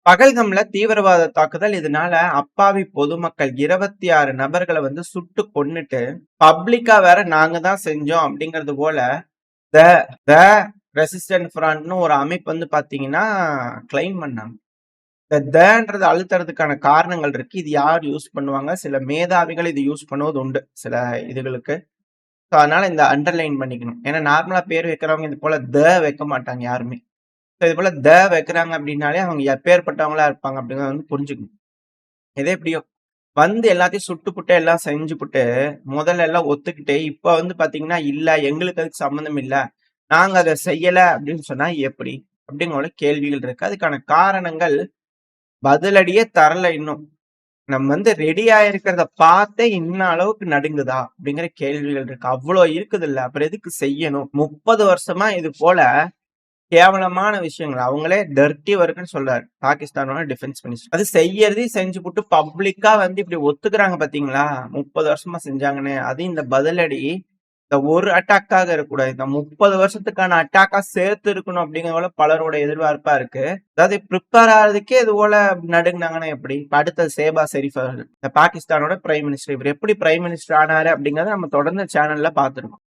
பகல்கம்ல தீவிரவாத தாக்குதல். இதனால அப்பாவி பொதுமக்கள் 26 நபர்கள சுட்டு கொன்னுட்டு, பப்ளிக்கா வேற நாங்க தான் செஞ்சோம் அப்படிங்கிறது போல, த த ரெசிஸ்டன்ட் ஃப்ரண்ட்ன்னு ஒரு அமைப்பு பாத்தீங்கன்னா, கிளைம் பண்ணாங்க. இந்த தன்றது அழுத்துறதுக்கான காரணங்கள் இருக்கு. இது யார் யூஸ் பண்ணுவாங்க? சில மேதாவிகள் இது யூஸ் பண்ணுவது உண்டு. சில இதுகளுக்கு. ஸோ அதனால இந்த அண்டர்லைன் பண்ணிக்கணும். ஏன்னா நார்மலா பேர் வைக்கிறவங்க இது போல வைக்க மாட்டாங்க யாருமே. ஸோ இது போல வைக்கிறாங்க அப்படின்னாலே அவங்க எப்பேற்பட்டவங்களா இருப்பாங்க அப்படிங்கிறத புரிஞ்சுக்கணும். எது எப்படியோ எல்லாத்தையும் சுட்டுப்புட்டு எல்லாம் செஞ்சுப்புட்டு, முதல்ல எல்லாம் ஒத்துக்கிட்டு, இப்ப பாத்தீங்கன்னா, இல்ல எங்களுக்கு அதுக்கு சம்மந்தம் இல்ல. நாங்க அத செய்யல அப்படின்னு சொன்னா எப்படி? அப்படிங்கிற கேள்விகள் இருக்கு. அதுக்கான காரணங்கள் பதிலடியே தரல இன்னும். நம்ம ரெடியா இருக்கிறத பார்த்தே இன்ன அளவுக்கு நடுங்குதா? அப்படிங்கிற கேள்விகள் இருக்கு. அவ்வளோ இருக்குதுல்ல. அப்புறம் எதுக்கு செய்யணும்? 30 வருஷமா இது போல கேவலமான விஷயங்கள். அவங்களே டர்ட்டி ஒர்க்ன்னு சொல்றாரு. பாகிஸ்தானோட டிஃபென்ஸ் மினிஸ்டர். அது செய்யறதையும் செஞ்சுபுட்டு பப்ளிக்கா இப்படி ஒத்துக்குறாங்க பாத்தீங்களா? 30 வருஷமா செஞ்சாங்கன்னு. அது இந்த பதிலடி இந்த ஒரு அட்டாக்காக இருக்கக்கூடாது. இந்த 30 வருஷத்துக்கான அட்டாக்கா சேர்த்து இருக்கணும் அப்படிங்கிற போல பலரோட எதிர்பார்ப்பா இருக்கு. அதாவது ப்ரிப்பேர் ஆகிறதுக்கே இது போல நடுங்கினாங்கன்னா எப்படி? இப்ப அடுத்தது ஷேபா ஷெரீப் அவர்கள். இந்த பாகிஸ்தானோட பிரைம் மினிஸ்டர். இவர் எப்படி பிரைம் மினிஸ்டர் ஆனாரு அப்படிங்கறத நம்ம தொடர்ந்து சேனல்ல பார்த்திருக்கோம்.